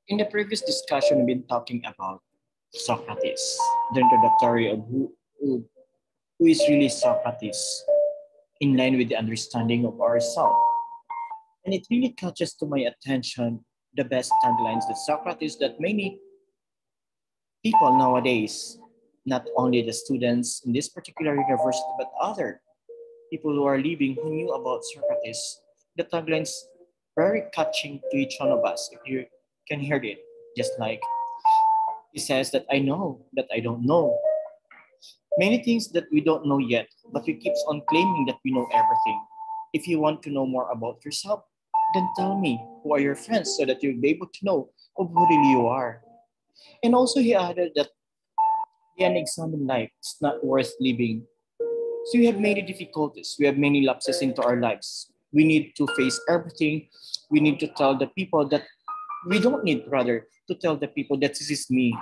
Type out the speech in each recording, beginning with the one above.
In the previous discussion, we've been talking about Socrates, the introductory of who is really Socrates in line with the understanding of ourselves. And it really catches to my attention the best taglines that Socrates that many people nowadays, not only the students in this particular university, but other people who are living who knew about Socrates, the taglines very catching to each one of us. If you can hear it, just like he says that I know that I don't know. Many things that we don't know yet, but we keep on claiming that we know everything. If you want to know more about yourself, then tell me who are your friends so that you'll be able to know of who really you are. And also he added that the unexamined life is not worth living. So we have many difficulties. We have many lapses into our lives. We need to face everything. We need to tell the people that we don't need rather to tell the people that this is me.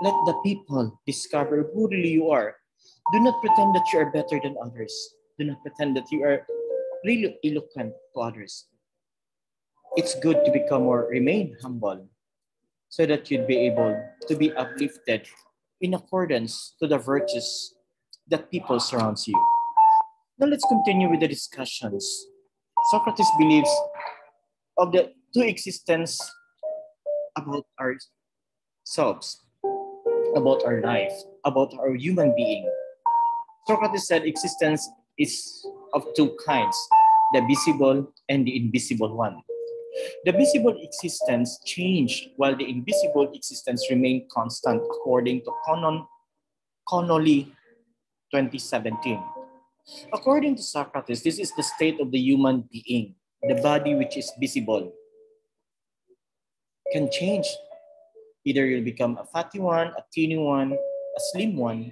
Let the people discover who really you are. Do not pretend that you are better than others. Do not pretend that you are really eloquent to others. It's good to become or remain humble so that you'd be able to be uplifted in accordance to the virtues that people surrounds you. Now let's continue with the discussions. Socrates believes of the two existence about ourselves, about our life, about our human being. Socrates said existence is of two kinds, the visible and the invisible one. The visible existence changed while the invisible existence remained constant according to Connolly 2017. According to Socrates, this is the state of the human being. The body which is visible can change. Either you'll become a fatty one, a teeny one, a slim one,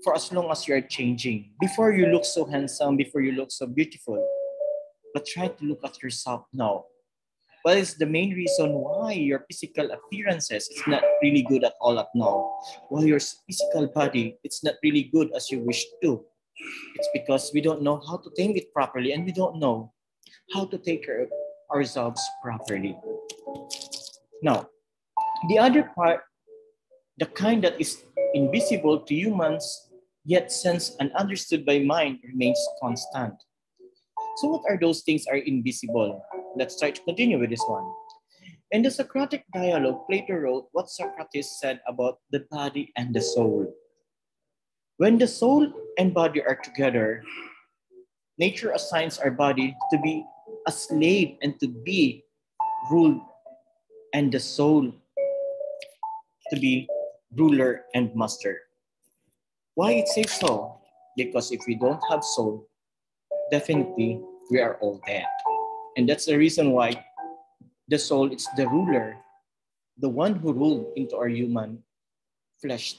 for as long as you are changing. Before you look so handsome, before you look so beautiful, but try to look at yourself now. What is the main reason why your physical appearances is not really good at all at now? Why your physical body it's not really good as you wish to? It's because we don't know how to tame it properly and we don't know how to take care of ourselves properly. Now, the other part, the kind that is invisible to humans, yet sensed and understood by mind, remains constant. So what are those things are invisible? Let's try to continue with this one. In the Socratic dialogue, Plato wrote what Socrates said about the body and the soul. When the soul and body are together, nature assigns our body to be a slave and to be ruled, and the soul to be ruler and master. Why it says so? Because if we don't have soul, definitely we are all dead. And that's the reason why the soul is the ruler, the one who ruled into our human flesh,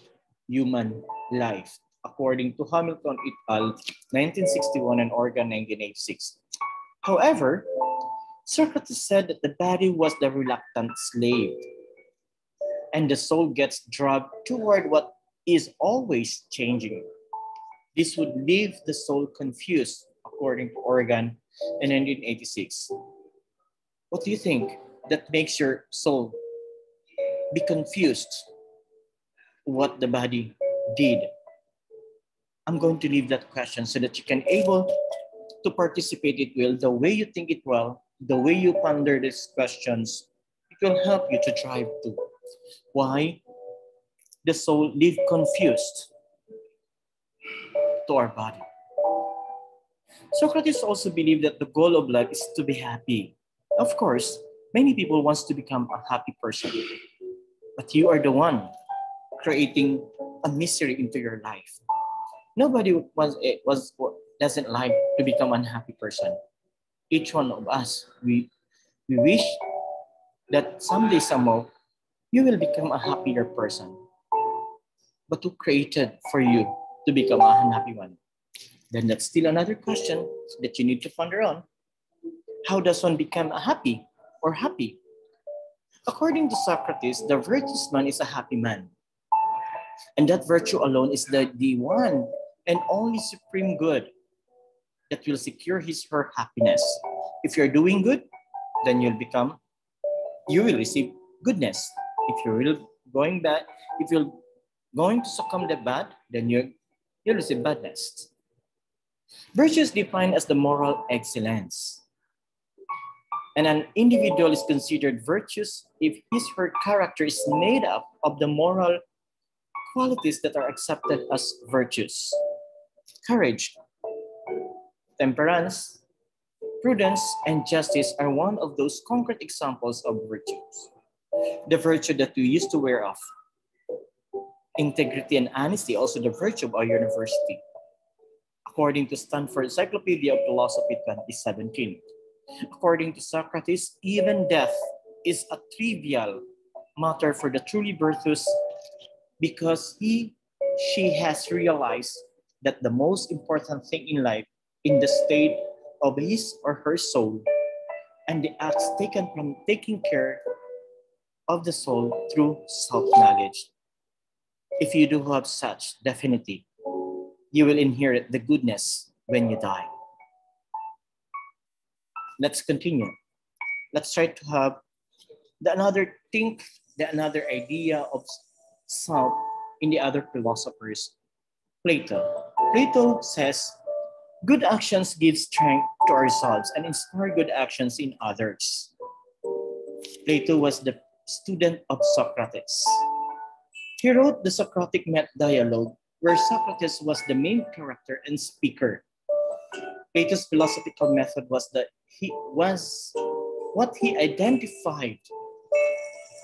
human life, according to Hamilton et al. 1961 and Organ 1986. However, Socrates said that the body was the reluctant slave and the soul gets dragged toward what is always changing. This would leave the soul confused, according to Organ in 1986. What do you think that makes your soul be confused what the body did? I'm going to leave that question so that you can able to participate it well, the way you think it well, the way you ponder these questions, it will help you to drive to why the soul live confused to our body. Socrates also believed that the goal of life is to be happy. Of course, many people wants to become a happy person, but you are the one creating a misery into your life. Nobody doesn't like to become an unhappy person. Each one of us, we wish that someday, somehow, you will become a happier person. But who created for you to become a unhappy one? Then that's still another question that you need to ponder on. How does one become a happy or happy? According to Socrates, the virtuous man is a happy man. And that virtue alone is the one and only supreme good that will secure his or her happiness. If you're doing good, then you will receive Goodness. If you're really going bad, if you're going to succumb to bad, then you'll receive badness. Virtue is defined as the moral excellence. And an individual is considered virtuous if his or her character is made up of the moral qualities that are accepted as virtues. Courage, temperance, prudence, and justice are one of those concrete examples of virtues. The virtue that we used to wear off. Integrity and honesty, also the virtue of our university. According to Stanford Encyclopedia of Philosophy 2017. According to Socrates, even death is a trivial matter for the truly virtuous because she has realized that the most important thing in life in the state of his or her soul and the acts taken from taking care of the soul through self-knowledge. If you do have such, definitely, you will inherit the goodness when you die. Let's continue. Let's try to have another idea of self in the other philosophers. Plato. Plato says, good actions give strength to ourselves and inspire good actions in others. Plato was the student of Socrates. He wrote the Socratic dialogue where Socrates was the main character and speaker. Plato's philosophical method was what he identified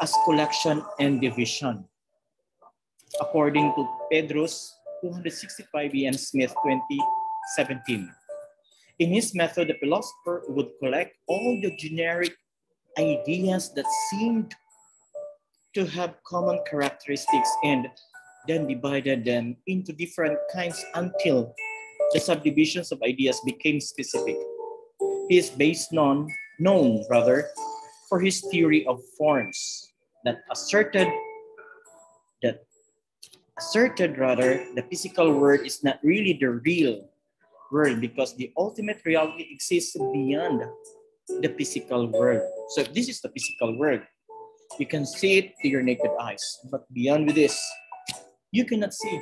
as collection and division. According to Pedro's 265 E.M. Smith 2017. In his method, the philosopher would collect all the generic ideas that seemed to have common characteristics and then divided them into different kinds until the subdivisions of ideas became specific. He is known for his theory of forms that asserted the physical world is not really the real world because the ultimate reality exists beyond the physical world. So if this is the physical world, you can see it to your naked eyes, but beyond this, you cannot see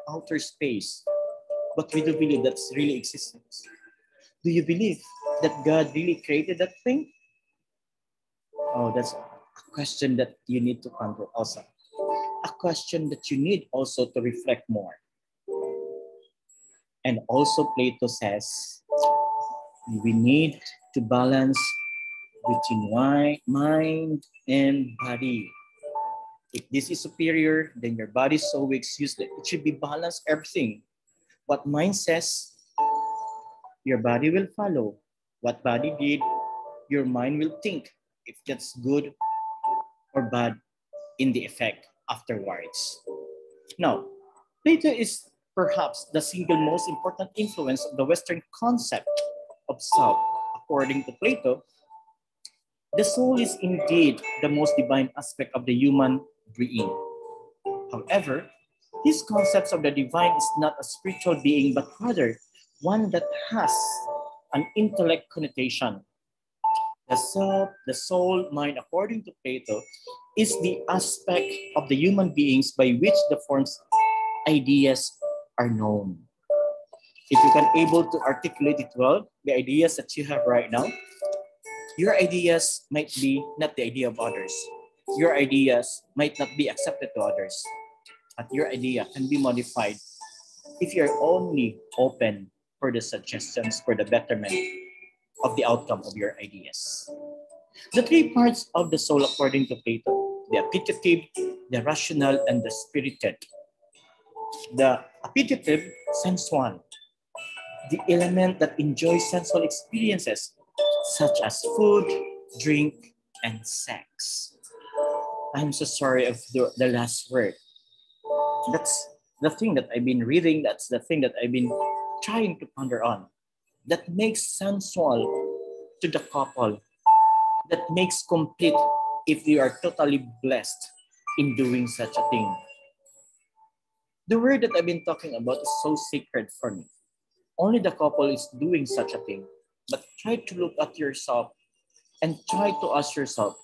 outer space. But we do believe that's really existence. Do you believe that God really created that thing? Oh, that's a question that you need to ponder also. A question that you need also to reflect more. And also Plato says, we need to balance between mind and body. If this is superior, then your body is so weak, useless. It should be balanced, everything. What mind says, your body will follow. What body did, your mind will think if that's good or bad in the effect afterwards. Now, Plato is perhaps the single most important influence of the Western concept of self. According to Plato, the soul is indeed the most divine aspect of the human being. However, his concept of the divine is not a spiritual being, but rather one that has an intellect connotation. The soul, mind, according to Plato, is the aspect of the human beings by which the forms, ideas are known. If you can able to articulate it well, the ideas that you have right now, your ideas might be not the idea of others. Your ideas might not be accepted to others. But your idea can be modified if you're only open for the suggestions for the betterment of the outcome of your ideas. The three parts of the soul according to Plato, the appetitive, the rational, and the spirited. The appetitive, sensual, the element that enjoys sensual experiences such as food, drink, and sex. I'm so sorry of the last word. That's the thing that I've been reading. That's the thing that I've been trying to ponder on. That makes sensual to the couple. That makes complete if you are totally blessed in doing such a thing. The word that I've been talking about is so sacred for me. Only the couple is doing such a thing. But try to look at yourself and try to ask yourself,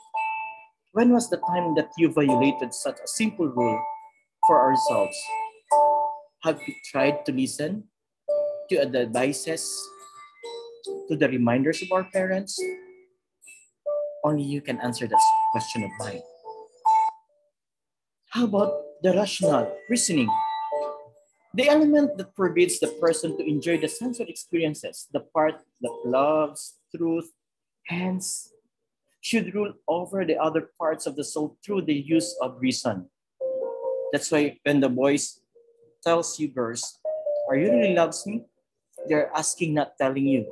When was the time that you violated such a simple rule for ourselves? Have we tried to listen to the advices, to the reminders of our parents? Only you can answer that question of mine. How about the rational reasoning? The element that forbids the person to enjoy the sensual experiences, the part that loves truth, hence should rule over the other parts of the soul through the use of reason. That's why when the boys tells you, girls, are you really loves me? They're asking, not telling you.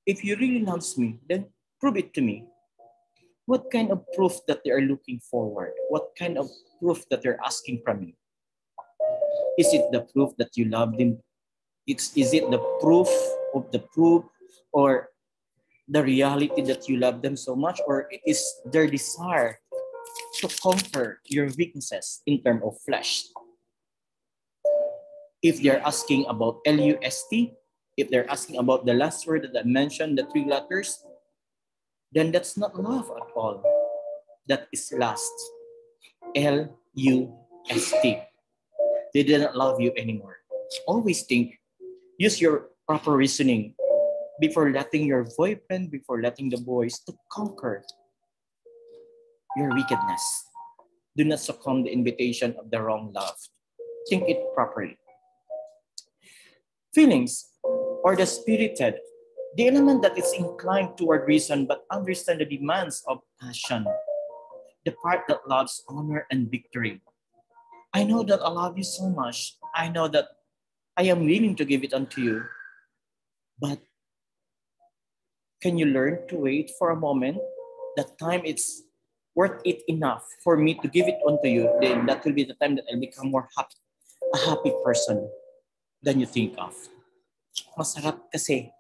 If you really loves me, then prove it to me. What kind of proof that they are looking forward? What kind of proof that they're asking from you? Is it the proof that you love them? Is it the proof of the proof, or the reality that you love them so much, or it is their desire to conquer your weaknesses in terms of flesh? If they're asking about LUST, if they're asking about the last word that I mentioned, the 3 letters, then that's not love at all. That is lust. LUST. They didn't love you anymore. Always think, use your proper reasoning before letting your boyfriend, before letting the boys to conquer your wickedness. Do not succumb the invitation of the wrong love. Think it properly. Feelings, or the spirited, the element that is inclined toward reason but understand the demands of passion, the part that loves honor and victory. I know that I love you so much. I know that I am willing to give it unto you. But can you learn to wait for a moment? That time it's worth it enough for me to give it unto you. Then that will be the time that I'll become more happy, a happy person than you think of. Masarap kasi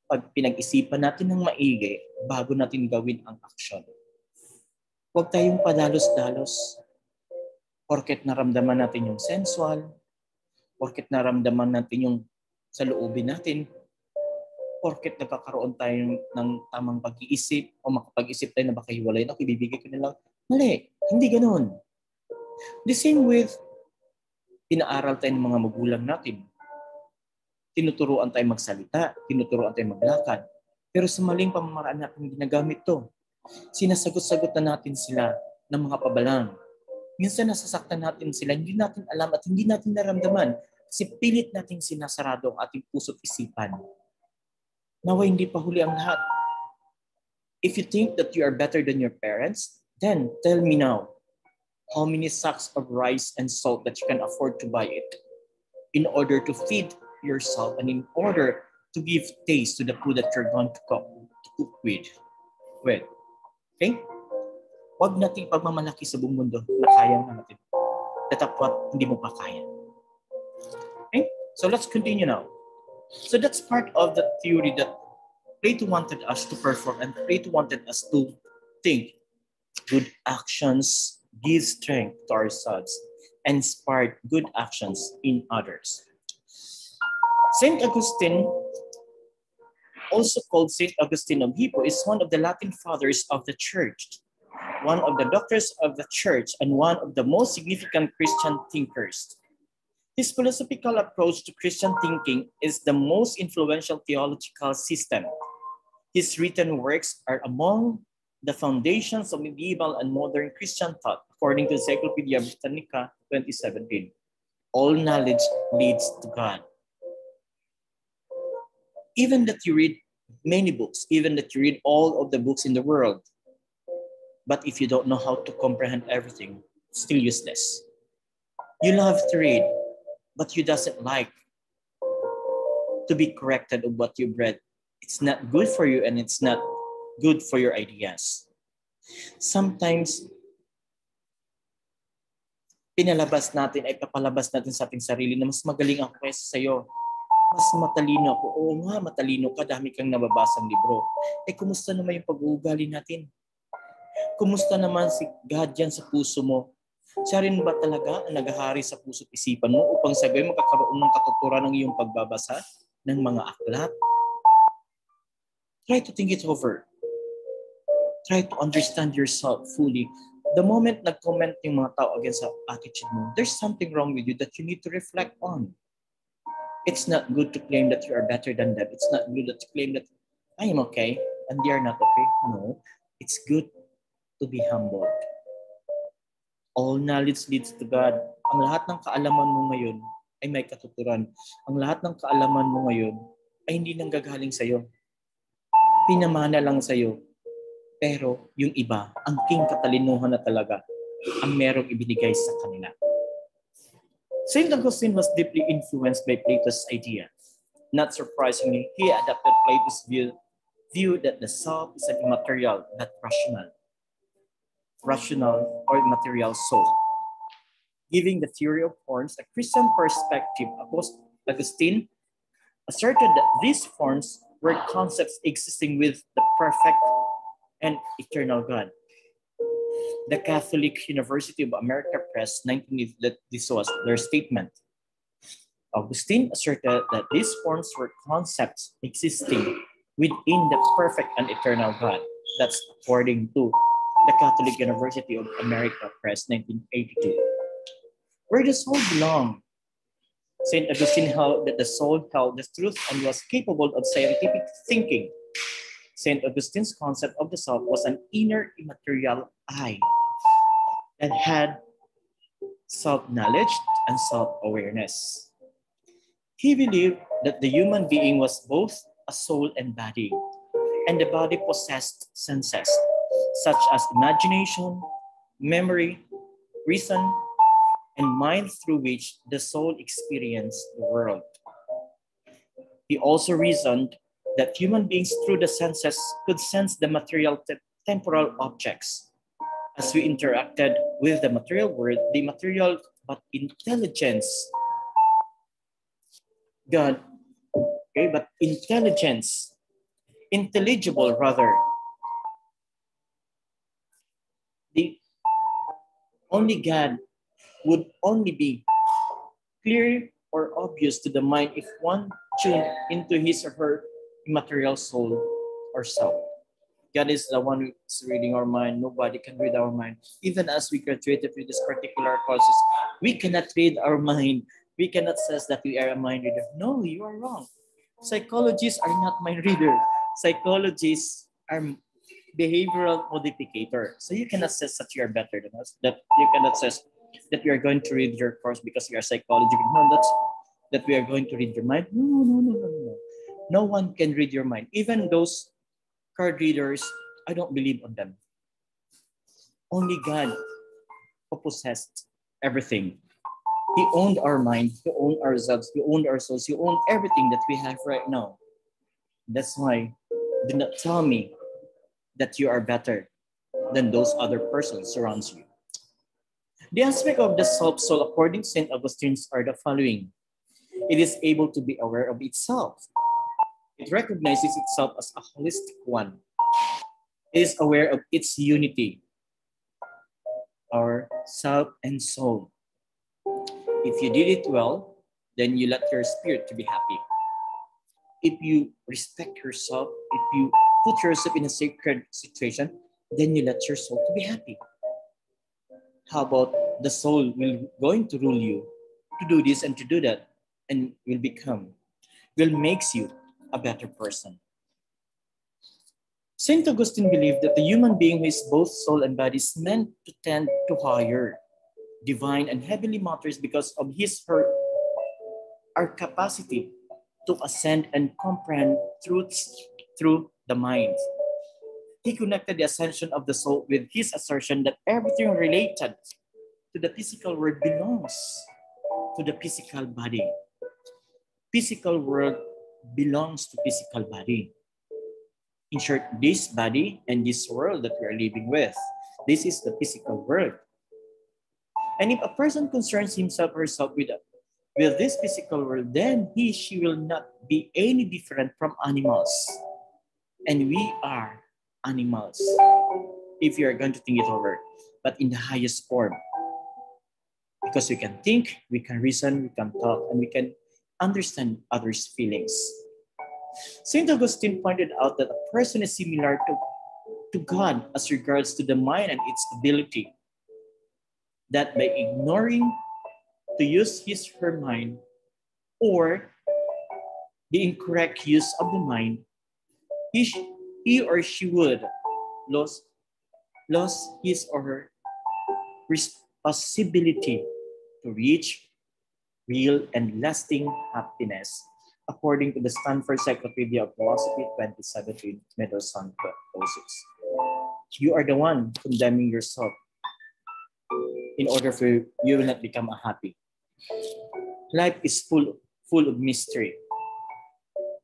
pag pinag-isipan natin ng maigi bago natin gawin ang aksyon. Huwag tayong padalos-dalos. Porket naramdaman natin yung sensual, porket naramdaman natin yung sa loobin natin, porket nagkakaroon tayo ng tamang pag-iisip o makapag-isip tayo na baka hiwalayin ako, ibibigay ko na lang. Mali, hindi ganoon. The same with, pinaaral tayo ng mga magulang natin. Tinuturuan tayo magsalita, tinuturuan tayo maglakad. Pero sa maling pamamaraan natin ginagamit to. Sinasagot-sagot na natin sila ng mga pabalang. Minsan nasasaktan natin sila, hindi natin alam at hindi natin naramdaman kasi pilit nating sinasarado ang ating puso't isipan. Nawa hindi pa huli ang lahat. If you think that you are better than your parents, then tell me now, how many sacks of rice and salt that you can afford to buy it in order to feed yourself and in order to give taste to the food that you're going to cook with. Okay? Huwag nating pagmamalaki sa buong mundo na kaya natin. Datapwat hindi mo pa kaya. Okay? So let's continue now. So that's part of the theory that Plato wanted us to perform and Plato wanted us to think. Good actions give strength to ourselves and spark good actions in others. Saint Augustine, also called Saint Augustine of Hippo, is one of the Latin fathers of the church, one of the doctors of the church, and one of the most significant Christian thinkers. His philosophical approach to Christian thinking is the most influential theological system. His written works are among the foundations of medieval and modern Christian thought, according to Encyclopedia Britannica 2017. All knowledge leads to God. Even that you read many books, even that you read all of the books in the world, but if you don't know how to comprehend everything, it's still useless. You love to read, but you doesn't like to be corrected of what you've read. It's not good for you and it's not good for your ideas. Sometimes, pinalabas natin ay papalabas natin sa ating sarili na mas magaling ako kaysa sa'yo. Mas matalino ako. Oo nga, matalino ka, dami kang nababasang libro. Kumusta naman yung pag-uugali natin? Kumusta naman si God yan sa puso mo? Siya rin ba talaga ang naghahari sa puso't isipan mo upang sa gayon magkakaroon ng katuturan ng iyong pagbabasa ng mga aklat? Try to think it over. Try to understand yourself fully. The moment nag-comment yung mga tao against sa attitude mo, there's something wrong with you that you need to reflect on. It's not good to claim that you are better than them. It's not good to claim that I am okay and they are not okay. No, it's good to be humble. All knowledge leads to God. Ang lahat ng kaalaman mo ngayon ay may katuturan. Ang lahat ng kaalaman mo ngayon ay hindi nanggagaling sa'yo. Pinamana lang sa'yo. Pero yung iba, ang king katalinuhan na talaga ang merong ibinigay sa kanila. St. Augustine was deeply influenced by Plato's idea. Not surprisingly, he adopted Plato's view that the self is an immaterial, not rational or immaterial soul. Giving the theory of forms a Christian perspective, Augustine asserted that these forms were concepts existing with the perfect and eternal God. The Catholic University of America Press 1980 that this was their statement. Augustine asserted that these forms were concepts existing within the perfect and eternal God. That's according to the Catholic University of America Press 1982. Where the soul belonged. St. Augustine held that the soul held the truth and was capable of scientific thinking. St. Augustine's concept of the self was an inner immaterial I that had self-knowledge and self-awareness. He believed that the human being was both a soul and body, and the body possessed senses, such as imagination, memory, reason, and mind through which the soul experienced the world. He also reasoned that human beings through the senses could sense the material temporal objects. As we interacted with the material world, the material but intelligence, God, okay, but intelligence, intelligible rather, the only God would only be clear or obvious to the mind if one tuned into his or her immaterial soul or self. God is the one who's reading our mind. Nobody can read our mind. Even as we graduated with this particular courses, we cannot read our mind. We cannot say that we are a mind reader. No, you are wrong. Psychologists are not mind reader. Psychologists are behavioral modificator. So you cannot say that you are better than us. That you cannot say that we are going to read your course because you are psychology. No, that's that we are going to read your mind. No. No one can read your mind. Even those card readers, I don't believe on them. Only God who possessed everything. He owned our mind. He owned ourselves. He owned our souls. He owned everything that we have right now. That's why do not tell me that you are better than those other persons surrounds you. The aspect of the self-soul according to St. Augustine are the following. It is able to be aware of itself. It recognizes itself as a holistic one. It is aware of its unity, our self and soul. If you did it well, then you let your spirit to be happy. If you respect yourself, if you put yourself in a sacred situation, then you let your soul to be happy. How about the soul going to rule you to do this and to do that, and will makes you a better person. St. Augustine believed that the human being who is both soul and body is meant to tend to higher, divine, and heavenly matters because of our capacity to ascend and comprehend truths through the mind. He connected the ascension of the soul with his assertion that everything related to the physical world belongs to the physical body. Physical world belongs to physical body. In short, this body and this world that we are living with, this is the physical world. And if a person concerns himself or herself with this physical world, then she will not be any different from animals. And we are animals, if you are going to think it over, but in the highest form. Because we can think, we can reason, we can talk, and we can understand others' feelings. St. Augustine pointed out that a person is similar to to God as regards to the mind and its ability, that by ignoring to use his her mind or the incorrect use of the mind, he or she would lose his or her responsibility to reach real and lasting happiness, according to the Stanford Encyclopedia of Philosophy 2017, Mendelssohn Clausius. You are the one condemning yourself in order for you will not become happy. Life is full of mystery.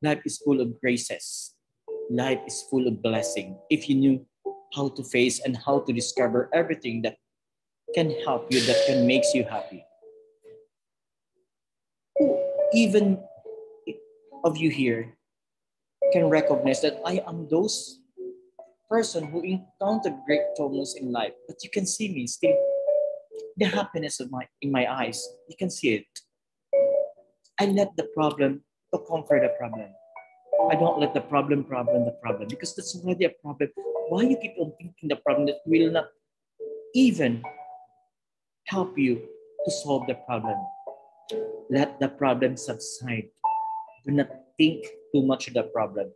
Life is full of graces. Life is full of blessing. If you knew how to face and how to discover everything that can help you, that can make you happy. Who even of you here can recognize that I am those person who encountered great problems in life, but you can see me still, the happiness of in my eyes, you can see it. I let the problem to conquer the problem. I don't let the problem, because that's already a problem. Why you keep on thinking the problem that will not even help you to solve the problem? Let the problem subside. Do not think too much of the problem,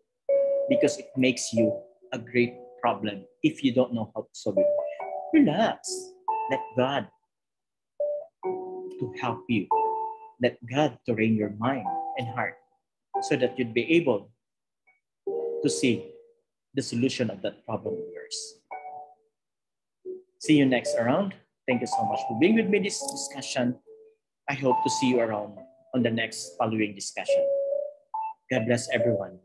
because it makes you a great problem if you don't know how to solve it. Relax. Let God to help you. Let God to reign your mind and heart so that you'd be able to see the solution of that problem of yours. See you next around. Thank you so much for being with me this discussion. I hope to see you around on the next following discussion. God bless everyone.